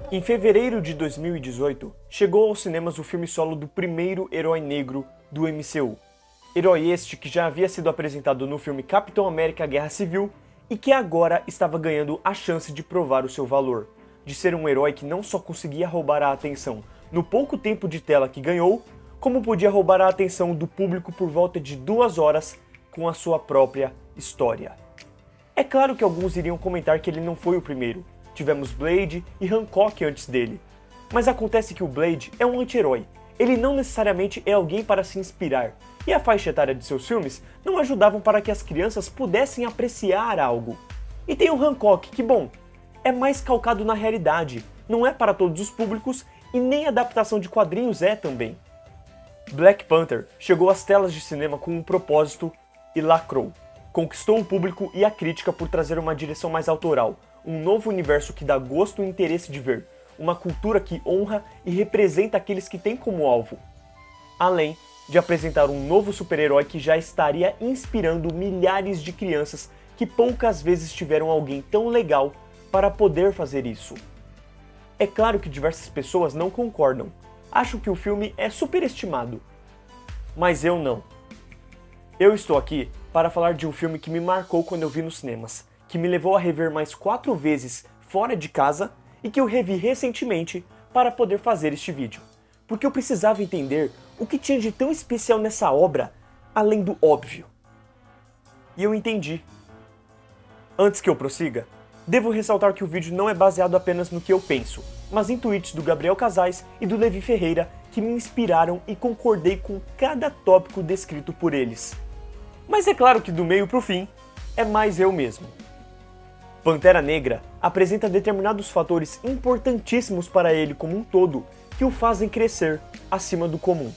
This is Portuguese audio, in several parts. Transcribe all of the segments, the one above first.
Em fevereiro de 2018, chegou aos cinemas o filme solo do primeiro herói negro do MCU. Herói este que já havia sido apresentado no filme Capitão América Guerra Civil e que agora estava ganhando a chance de provar o seu valor, de ser um herói que não só conseguia roubar a atenção no pouco tempo de tela que ganhou, como podia roubar a atenção do público por volta de 2 horas com a sua própria história. É claro que alguns iriam comentar que ele não foi o primeiro. Tivemos Blade e Hancock antes dele. Mas acontece que o Blade é um anti-herói. Ele não necessariamente é alguém para se inspirar. E a faixa etária de seus filmes não ajudavam para que as crianças pudessem apreciar algo. E tem o Hancock, que bom, é mais calcado na realidade. Não é para todos os públicos e nem adaptação de quadrinhos é também. Black Panther chegou às telas de cinema com um propósito e lacrou. Conquistou o público e a crítica por trazer uma direção mais autoral, um novo universo que dá gosto e interesse de ver, uma cultura que honra e representa aqueles que têm como alvo. Além de apresentar um novo super-herói que já estaria inspirando milhares de crianças que poucas vezes tiveram alguém tão legal para poder fazer isso. É claro que diversas pessoas não concordam, acham que o filme é superestimado. Mas eu não. Eu estou aqui para falar de um filme que me marcou quando eu vi nos cinemas, que me levou a rever mais 4 vezes fora de casa e que eu revi recentemente para poder fazer este vídeo. Porque eu precisava entender o que tinha de tão especial nessa obra, além do óbvio. E eu entendi. Antes que eu prossiga, devo ressaltar que o vídeo não é baseado apenas no que eu penso, mas em tweets do Gabriel Casais e do Levi Ferreira que me inspiraram e concordei com cada tópico descrito por eles. Mas é claro que do meio pro fim, é mais eu mesmo. Pantera Negra apresenta determinados fatores importantíssimos para ele como um todo que o fazem crescer acima do comum.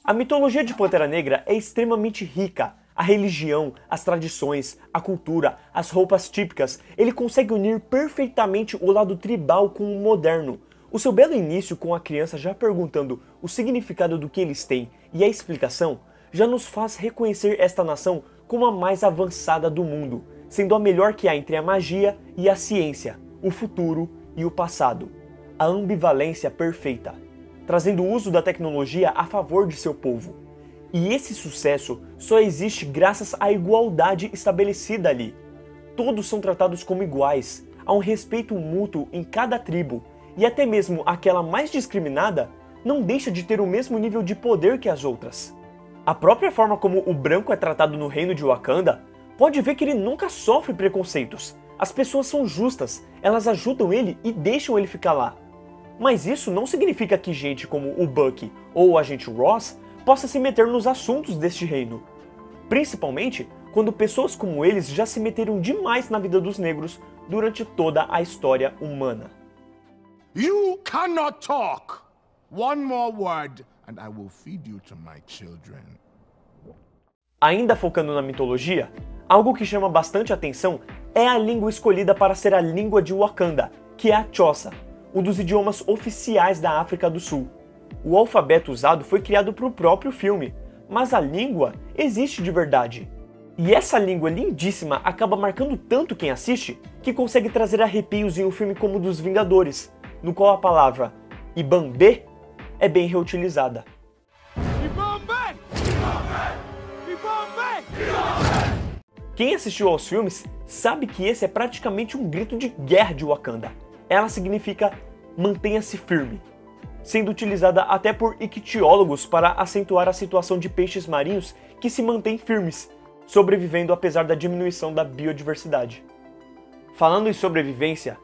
A mitologia de Pantera Negra é extremamente rica. A religião, as tradições, a cultura, as roupas típicas, ele consegue unir perfeitamente o lado tribal com o moderno. O seu belo início com a criança já perguntando o significado do que eles têm e a explicação já nos faz reconhecer esta nação como a mais avançada do mundo, sendo a melhor que há entre a magia e a ciência, o futuro e o passado. A ambivalência perfeita, trazendo o uso da tecnologia a favor de seu povo. E esse sucesso só existe graças à igualdade estabelecida ali. Todos são tratados como iguais, há um respeito mútuo em cada tribo, e até mesmo aquela mais discriminada não deixa de ter o mesmo nível de poder que as outras. A própria forma como o branco é tratado no reino de Wakanda, pode ver que ele nunca sofre preconceitos. As pessoas são justas, elas ajudam ele e deixam ele ficar lá. Mas isso não significa que gente como o Bucky ou o agente Ross possa se meter nos assuntos deste reino. Principalmente quando pessoas como eles já se meteram demais na vida dos negros durante toda a história humana. You cannot talk! One more word and I will feed you to my children. Ainda focando na mitologia, algo que chama bastante atenção é a língua escolhida para ser a língua de Wakanda, que é a Xhosa, um dos idiomas oficiais da África do Sul. O alfabeto usado foi criado para o próprio filme, mas a língua existe de verdade. E essa língua lindíssima acaba marcando tanto quem assiste que consegue trazer arrepios em um filme como o dos Vingadores, no qual a palavra Ibambe é bem reutilizada. Ibambe! Ibambe! Ibambe! Quem assistiu aos filmes sabe que esse é praticamente um grito de guerra de Wakanda. Ela significa mantenha-se firme, sendo utilizada até por ictiólogos para acentuar a situação de peixes marinhos que se mantêm firmes, sobrevivendo apesar da diminuição da biodiversidade. Falando em sobrevivência,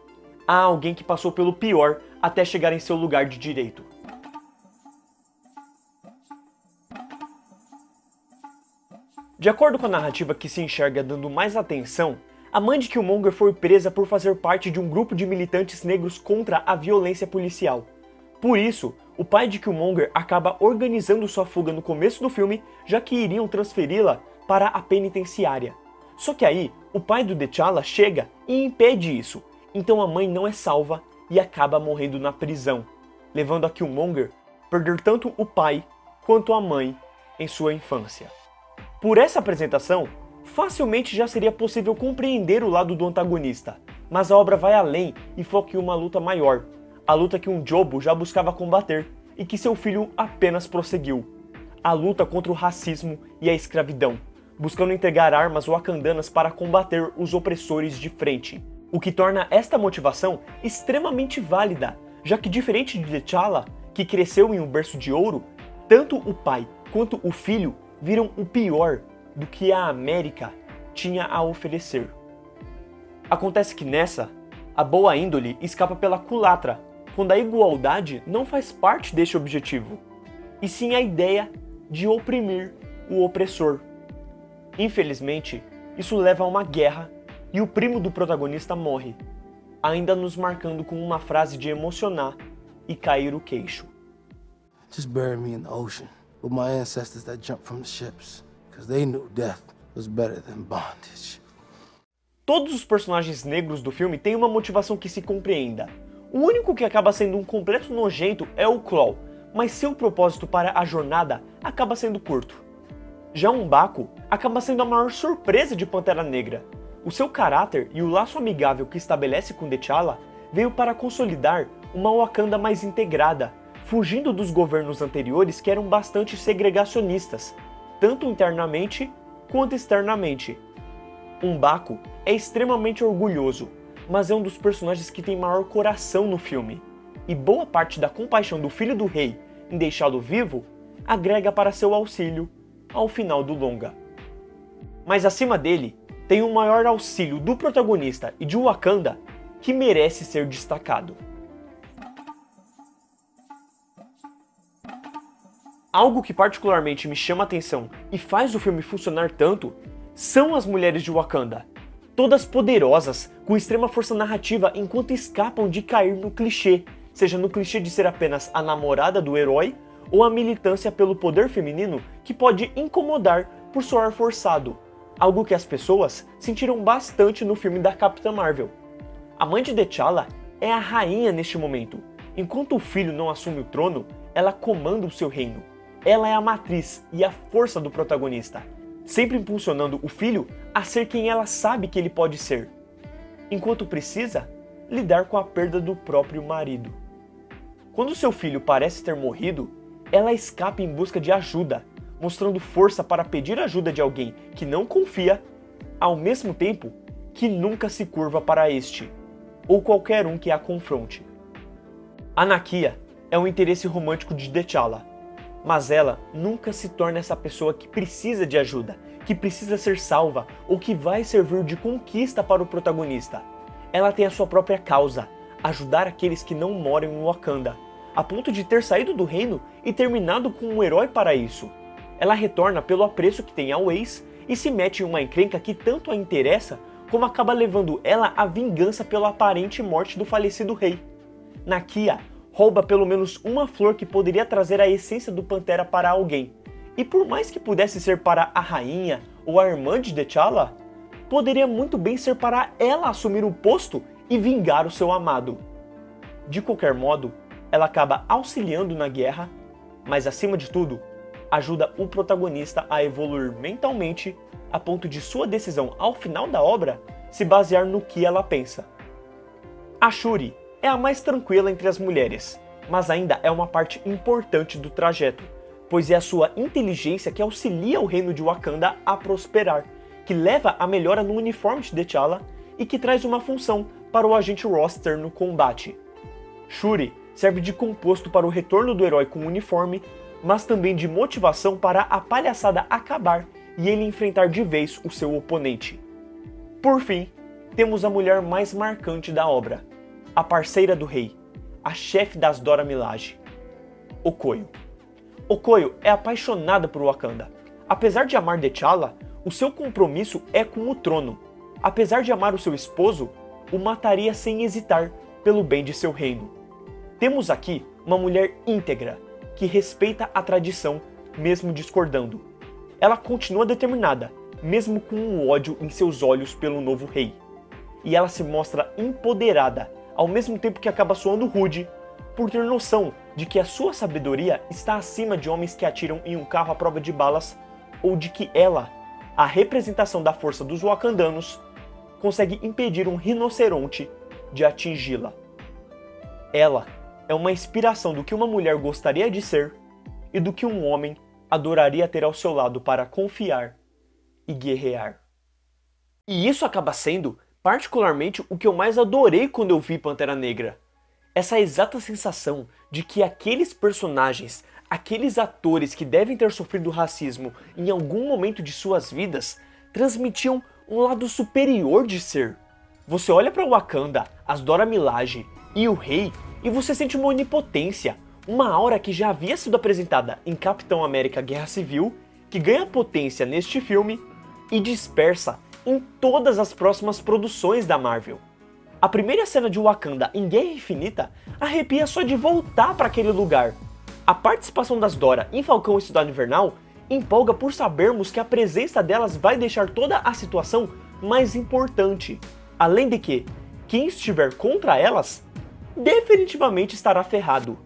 há alguém que passou pelo pior até chegar em seu lugar de direito. De acordo com a narrativa que se enxerga dando mais atenção, a mãe de Killmonger foi presa por fazer parte de um grupo de militantes negros contra a violência policial. Por isso, o pai de Killmonger acaba organizando sua fuga no começo do filme, já que iriam transferi-la para a penitenciária. Só que aí, o pai do T'Challa chega e impede isso, então a mãe não é salva e acaba morrendo na prisão, levando a Killmonger a perder tanto o pai quanto a mãe em sua infância. Por essa apresentação, facilmente já seria possível compreender o lado do antagonista, mas a obra vai além e foca em uma luta maior, a luta que um Jobu já buscava combater e que seu filho apenas prosseguiu, a luta contra o racismo e a escravidão, buscando entregar armas wakandanas para combater os opressores de frente, o que torna esta motivação extremamente válida, já que diferente de T'Challa, que cresceu em um berço de ouro, tanto o pai quanto o filho viram o pior do que a América tinha a oferecer. Acontece que nessa, a boa índole escapa pela culatra, quando a igualdade não faz parte deste objetivo, e sim a ideia de oprimir o opressor. Infelizmente, isso leva a uma guerra e o primo do protagonista morre, ainda nos marcando com uma frase de emocionar e cair o queixo. Just bury me in the ocean with my ancestors that jumped from the ships, because they knew death was better than bondage. Todos os personagens negros do filme têm uma motivação que se compreenda. O único que acaba sendo um completo nojento é o Klaue, mas seu propósito para a jornada acaba sendo curto. Já M'Baku acaba sendo a maior surpresa de Pantera Negra. O seu caráter e o laço amigável que estabelece com T'Challa veio para consolidar uma Wakanda mais integrada, fugindo dos governos anteriores que eram bastante segregacionistas, tanto internamente quanto externamente. M'Baku é extremamente orgulhoso, mas é um dos personagens que tem maior coração no filme, e boa parte da compaixão do filho do rei em deixá-lo vivo agrega para seu auxílio ao final do longa. Mas acima dele, tem o maior auxílio do protagonista e de Wakanda que merece ser destacado. Algo que particularmente me chama a atenção e faz o filme funcionar tanto são as mulheres de Wakanda, todas poderosas, com extrema força narrativa enquanto escapam de cair no clichê, seja no clichê de ser apenas a namorada do herói ou a militância pelo poder feminino que pode incomodar por soar forçado, algo que as pessoas sentiram bastante no filme da Capitã Marvel. A mãe de T'Challa é a rainha neste momento, enquanto o filho não assume o trono, ela comanda o seu reino. Ela é a matriz e a força do protagonista, sempre impulsionando o filho a ser quem ela sabe que ele pode ser, enquanto precisa lidar com a perda do próprio marido. Quando seu filho parece ter morrido, ela escapa em busca de ajuda, mostrando força para pedir ajuda de alguém que não confia, ao mesmo tempo que nunca se curva para este, ou qualquer um que a confronte. A Nakia é um interesse romântico de T'Challa, mas ela nunca se torna essa pessoa que precisa de ajuda, que precisa ser salva ou que vai servir de conquista para o protagonista. Ela tem a sua própria causa, ajudar aqueles que não moram em Wakanda, a ponto de ter saído do reino e terminado com um herói para isso. Ela retorna pelo apreço que tem ao ex e se mete em uma encrenca que tanto a interessa como acaba levando ela à vingança pela aparente morte do falecido rei. Nakia rouba pelo menos uma flor que poderia trazer a essência do Pantera para alguém, e por mais que pudesse ser para a rainha ou a irmã de T'Challa, poderia muito bem ser para ela assumir o posto e vingar o seu amado. De qualquer modo, ela acaba auxiliando na guerra, mas acima de tudo, ajuda o protagonista a evoluir mentalmente a ponto de sua decisão ao final da obra se basear no que ela pensa. A Shuri é a mais tranquila entre as mulheres, mas ainda é uma parte importante do trajeto, pois é a sua inteligência que auxilia o reino de Wakanda a prosperar, que leva a melhora no uniforme de T'Challa e que traz uma função para o agente Roster no combate. Shuri serve de composto para o retorno do herói com o uniforme, mas também de motivação para a palhaçada acabar e ele enfrentar de vez o seu oponente. Por fim, temos a mulher mais marcante da obra, a parceira do rei, a chefe das Dora Milaje, Okoye. Okoye é apaixonada por Wakanda. Apesar de amar T'Challa, o seu compromisso é com o trono. Apesar de amar o seu esposo, o mataria sem hesitar pelo bem de seu reino. Temos aqui uma mulher íntegra, que respeita a tradição, mesmo discordando. Ela continua determinada, mesmo com o ódio em seus olhos pelo novo rei. E ela se mostra empoderada, ao mesmo tempo que acaba soando rude, por ter noção de que a sua sabedoria está acima de homens que atiram em um carro à prova de balas, ou de que ela a representação da força dos wakandanos, consegue impedir um rinoceronte de atingi-la. Ela é uma inspiração do que uma mulher gostaria de ser e do que um homem adoraria ter ao seu lado para confiar e guerrear. E isso acaba sendo, particularmente, o que eu mais adorei quando eu vi Pantera Negra. Essa exata sensação de que aqueles personagens, aqueles atores que devem ter sofrido racismo em algum momento de suas vidas, transmitiam um lado superior de ser. Você olha para Wakanda, as Dora Milaje e o Rei, e você sente uma onipotência, uma aura que já havia sido apresentada em Capitão América Guerra Civil, que ganha potência neste filme e dispersa em todas as próximas produções da Marvel. A primeira cena de Wakanda em Guerra Infinita arrepia só de voltar para aquele lugar. A participação das Dora em Falcão e Soldado Invernal empolga por sabermos que a presença delas vai deixar toda a situação mais importante. Além de que, quem estiver contra elas, definitivamente estará ferrado.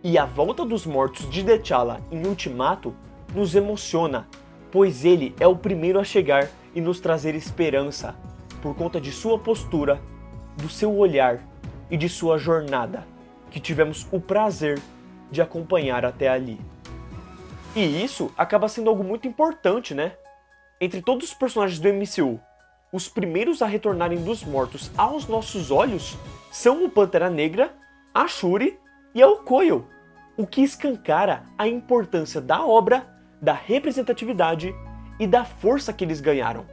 E a volta dos mortos de T'Challa em Ultimato nos emociona, pois ele é o primeiro a chegar e nos trazer esperança, por conta de sua postura, do seu olhar e de sua jornada, que tivemos o prazer de acompanhar até ali. E isso acaba sendo algo muito importante, né? Entre todos os personagens do MCU, os primeiros a retornarem dos mortos aos nossos olhos são o Pantera Negra, a Shuri e a Okoye, o que escancara a importância da obra, da representatividade e da força que eles ganharam.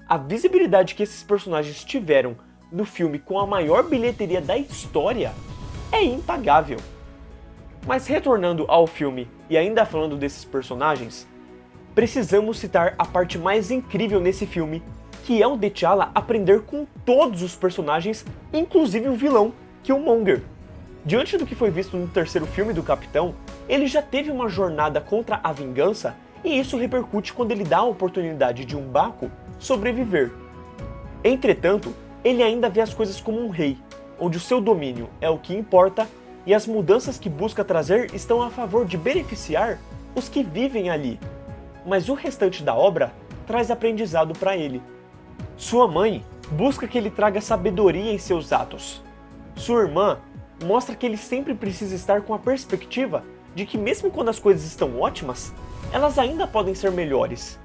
A visibilidade que esses personagens tiveram no filme com a maior bilheteria da história é impagável. Mas retornando ao filme e ainda falando desses personagens, precisamos citar a parte mais incrível nesse filme, que é o T'Challa aprender com todos os personagens, inclusive o vilão, Killmonger. Diante do que foi visto no terceiro filme do Capitão, ele já teve uma jornada contra a vingança e isso repercute quando ele dá a oportunidade de um Baku sobreviver. Entretanto, ele ainda vê as coisas como um rei, onde o seu domínio é o que importa e as mudanças que busca trazer estão a favor de beneficiar os que vivem ali. Mas o restante da obra traz aprendizado para ele. Sua mãe busca que ele traga sabedoria em seus atos. Sua irmã mostra que ele sempre precisa estar com a perspectiva de que mesmo quando as coisas estão ótimas, elas ainda podem ser melhores.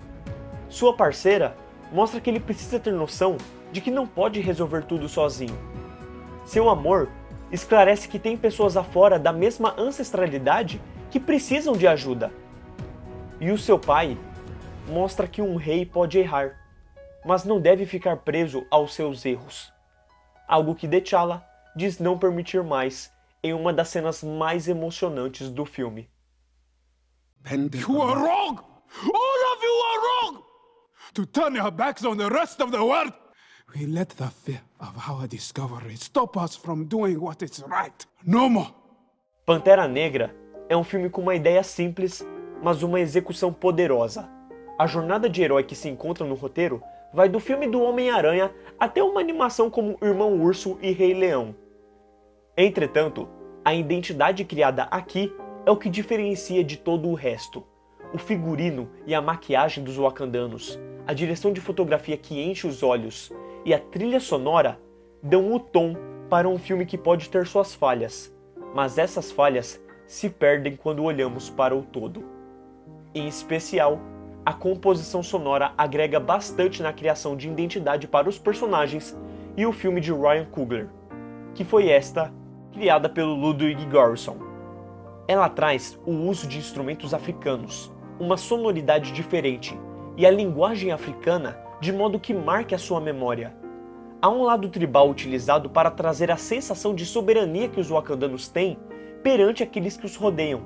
Sua parceira mostra que ele precisa ter noção de que não pode resolver tudo sozinho. Seu amor esclarece que tem pessoas afora da mesma ancestralidade que precisam de ajuda. E o seu pai mostra que um rei pode errar, mas não deve ficar preso aos seus erros. Algo que T'Challa diz não permitir mais em uma das cenas mais emocionantes do filme. You are wrong! All of you are wrong! To turn your backs on the rest of the world! We let the fear of our discovery stop us from doing what is right. No more! Pantera Negra é um filme com uma ideia simples, mas uma execução poderosa. A jornada de herói que se encontra no roteiro vai do filme do Homem-Aranha até uma animação como Irmão Urso e Rei Leão. Entretanto, a identidade criada aqui é o que diferencia de todo o resto. O figurino e a maquiagem dos wakandanos, a direção de fotografia que enche os olhos e a trilha sonora dão o tom para um filme que pode ter suas falhas, mas essas falhas se perdem quando olhamos para o todo. Em especial, a composição sonora agrega bastante na criação de identidade para os personagens e o filme de Ryan Coogler, que foi criada pelo Ludwig Göransson. Ela traz o uso de instrumentos africanos, uma sonoridade diferente e a linguagem africana de modo que marque a sua memória. Há um lado tribal utilizado para trazer a sensação de soberania que os wakandanos têm perante aqueles que os rodeiam.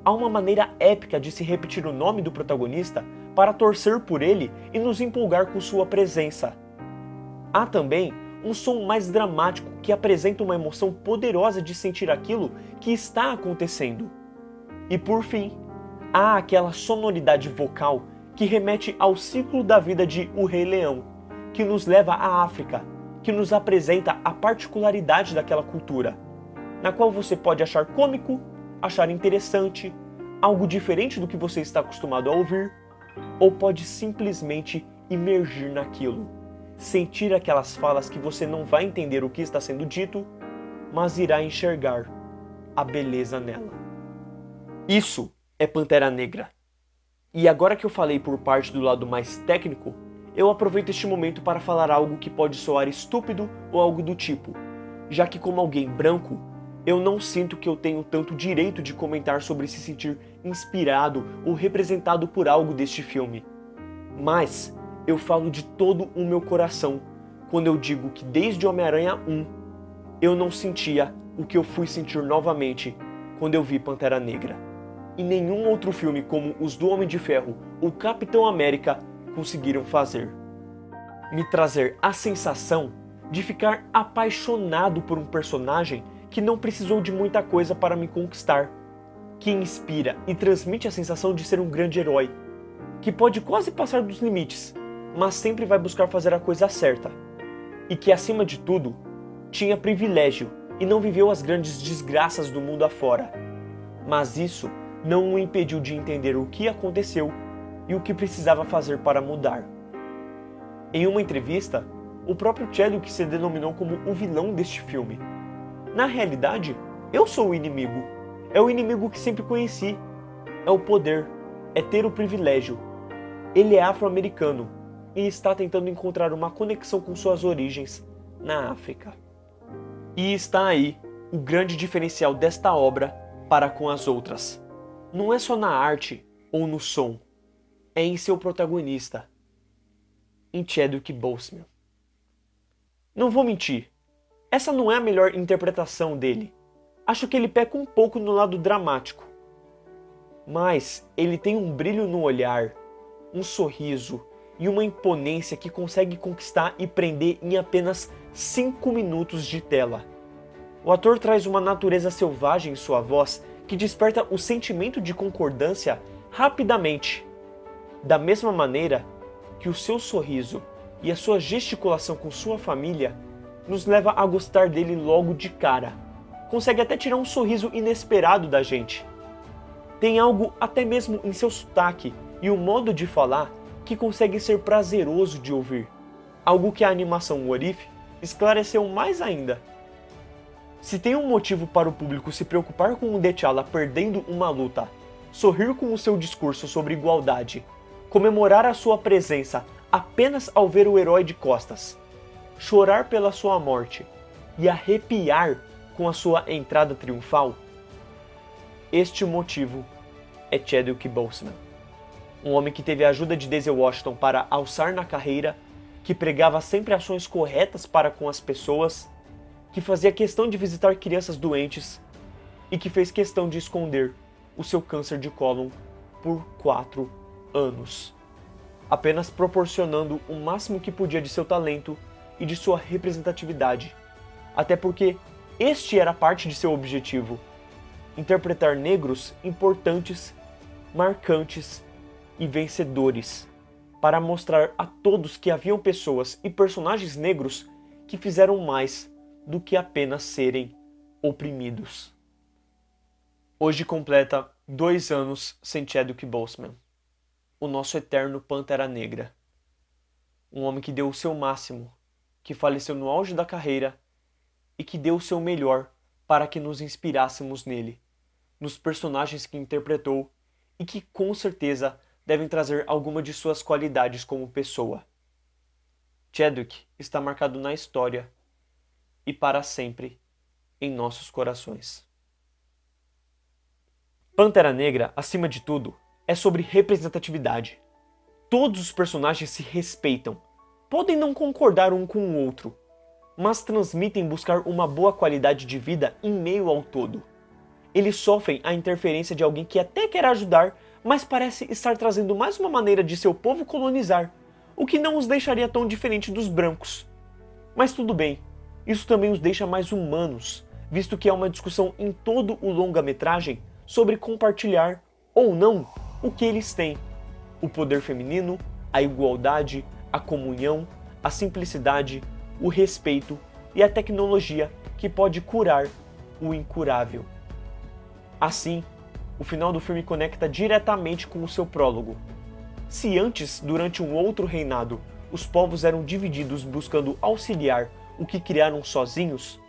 Há uma maneira épica de se repetir o nome do protagonista para torcer por ele e nos empolgar com sua presença. Há também um som mais dramático que apresenta uma emoção poderosa de sentir aquilo que está acontecendo. E por fim, há aquela sonoridade vocal que remete ao ciclo da vida de O Rei Leão, que nos leva à África, que nos apresenta a particularidade daquela cultura, na qual você pode achar cômico, achar interessante, algo diferente do que você está acostumado a ouvir, ou pode simplesmente imergir naquilo, sentir aquelas falas que você não vai entender o que está sendo dito, mas irá enxergar a beleza nela. Isso é Pantera Negra. E agora que eu falei por parte do lado mais técnico, eu aproveito este momento para falar algo que pode soar estúpido ou algo do tipo, já que como alguém branco, eu não sinto que eu tenho tanto direito de comentar sobre se sentir inspirado ou representado por algo deste filme. Mas eu falo de todo o meu coração quando eu digo que desde Homem-Aranha 1, eu não sentia o que eu fui sentir novamente quando eu vi Pantera Negra. E nenhum outro filme como os do Homem de Ferro ou Capitão América conseguiram fazer. Me trazer a sensação de ficar apaixonado por um personagem que não precisou de muita coisa para me conquistar, que inspira e transmite a sensação de ser um grande herói, que pode quase passar dos limites, mas sempre vai buscar fazer a coisa certa, e que acima de tudo, tinha privilégio e não viveu as grandes desgraças do mundo afora. Mas isso não o impediu de entender o que aconteceu e o que precisava fazer para mudar. Em uma entrevista, o próprio Chadwick se denominou como o vilão deste filme. Na realidade, eu sou o inimigo. É o inimigo que sempre conheci. É o poder. É ter o privilégio. Ele é afro-americano e está tentando encontrar uma conexão com suas origens na África. E está aí o grande diferencial desta obra para com as outras. Não é só na arte ou no som. É em seu protagonista, em Chadwick Boseman. Não vou mentir, essa não é a melhor interpretação dele. Acho que ele peca um pouco no lado dramático. Mas ele tem um brilho no olhar, um sorriso e uma imponência que consegue conquistar e prender em apenas 5 minutos de tela. O ator traz uma natureza selvagem em sua voz que desperta o sentimento de concordância rapidamente. Da mesma maneira que o seu sorriso e a sua gesticulação com sua família nos leva a gostar dele logo de cara. Consegue até tirar um sorriso inesperado da gente. Tem algo até mesmo em seu sotaque e o modo de falar que consegue ser prazeroso de ouvir. Algo que a animação What If esclareceu mais ainda. Se tem um motivo para o público se preocupar com o T'Challa perdendo uma luta, sorrir com o seu discurso sobre igualdade, comemorar a sua presença apenas ao ver o herói de costas, chorar pela sua morte e arrepiar com a sua entrada triunfal, este motivo é Chadwick Boseman. Um homem que teve a ajuda de Denzel Washington para alçar na carreira, que pregava sempre ações corretas para com as pessoas, que fazia questão de visitar crianças doentes e que fez questão de esconder o seu câncer de cólon por 4 anos, apenas proporcionando o máximo que podia de seu talento e de sua representatividade, até porque este era parte de seu objetivo: interpretar negros importantes, marcantes e vencedores, para mostrar a todos que haviam pessoas e personagens negros que fizeram mais do que apenas serem oprimidos. Hoje completa 2 anos sem Chadwick Boseman, o nosso eterno Pantera Negra. Um homem que deu o seu máximo, que faleceu no auge da carreira e que deu o seu melhor para que nos inspirássemos nele, nos personagens que interpretou e que com certeza devem trazer alguma de suas qualidades como pessoa. Chadwick está marcado na história e para sempre em nossos corações. Pantera Negra, acima de tudo, é sobre representatividade. Todos os personagens se respeitam, podem não concordar um com o outro, mas transmitem buscar uma boa qualidade de vida em meio ao todo. Eles sofrem a interferência de alguém que até quer ajudar, mas parece estar trazendo mais uma maneira de seu povo colonizar, o que não os deixaria tão diferente dos brancos. Mas tudo bem, isso também os deixa mais humanos, visto que há uma discussão em todo o longa-metragem sobre compartilhar ou não o que eles têm: o poder feminino, a igualdade, a comunhão, a simplicidade, o respeito e a tecnologia que pode curar o incurável. Assim, o final do filme conecta diretamente com o seu prólogo. Se antes, durante um outro reinado, os povos eram divididos buscando auxiliar o que criaram sozinhos,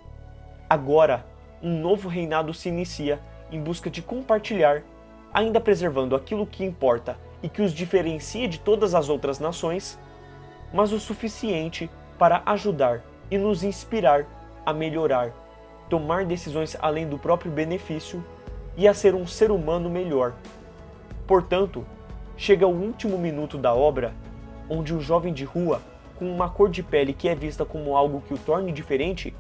agora um novo reinado se inicia em busca de compartilhar, ainda preservando aquilo que importa e que os diferencia de todas as outras nações, mas o suficiente para ajudar e nos inspirar a melhorar, tomar decisões além do próprio benefício e a ser um ser humano melhor. Portanto, chega o último minuto da obra, onde o jovem de rua, com uma cor de pele que é vista como algo que o torne diferente,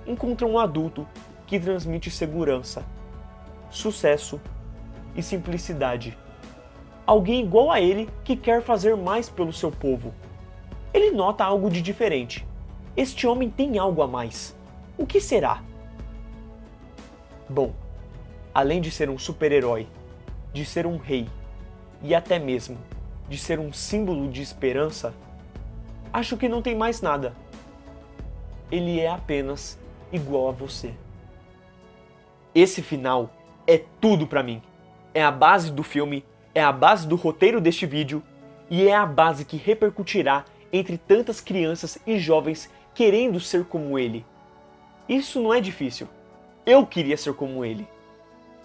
encontra um adulto que transmite segurança, sucesso e simplicidade. Alguém igual a ele que quer fazer mais pelo seu povo. Ele nota algo de diferente. Este homem tem algo a mais. O que será? Bom, além de ser um super-herói, de ser um rei e até mesmo de ser um símbolo de esperança, acho que não tem mais nada. Ele é apenas igual a você. Esse final é tudo pra mim. É a base do filme, é a base do roteiro deste vídeo e é a base que repercutirá entre tantas crianças e jovens querendo ser como ele. Isso não é difícil. Eu queria ser como ele.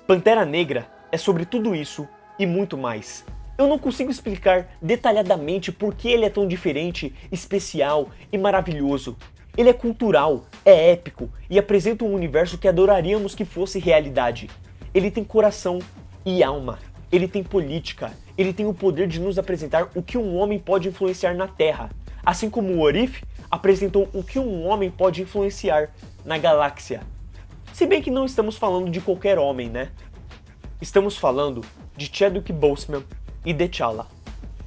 Pantera Negra é sobre tudo isso e muito mais. Eu não consigo explicar detalhadamente por que ele é tão diferente, especial e maravilhoso. Ele é cultural, é épico e apresenta um universo que adoraríamos que fosse realidade. Ele tem coração e alma. Ele tem política. Ele tem o poder de nos apresentar o que um homem pode influenciar na Terra. Assim como o What If apresentou o que um homem pode influenciar na galáxia. Se bem que não estamos falando de qualquer homem, né? Estamos falando de Chadwick Boseman e T'Challa,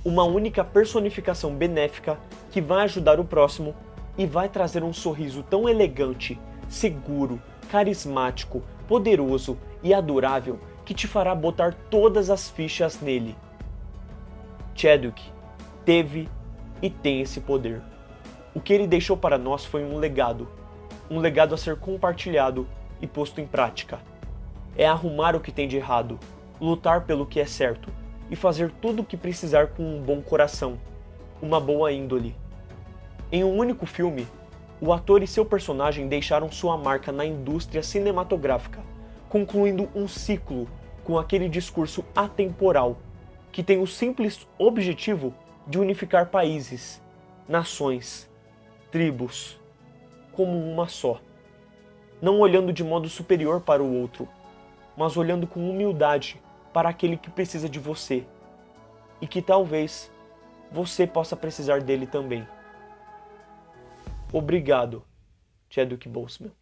uma única personificação benéfica que vai ajudar o próximo e vai trazer um sorriso tão elegante, seguro, carismático, poderoso e adorável que te fará botar todas as fichas nele. Chadwick teve e tem esse poder. O que ele deixou para nós foi um legado a ser compartilhado e posto em prática. É arrumar o que tem de errado, lutar pelo que é certo e fazer tudo o que precisar com um bom coração, uma boa índole. Em um único filme, o ator e seu personagem deixaram sua marca na indústria cinematográfica, concluindo um ciclo com aquele discurso atemporal que tem o simples objetivo de unificar países, nações, tribos, como uma só. Não olhando de modo superior para o outro, mas olhando com humildade para aquele que precisa de você e que talvez você possa precisar dele também. Obrigado, Chadwick Boseman.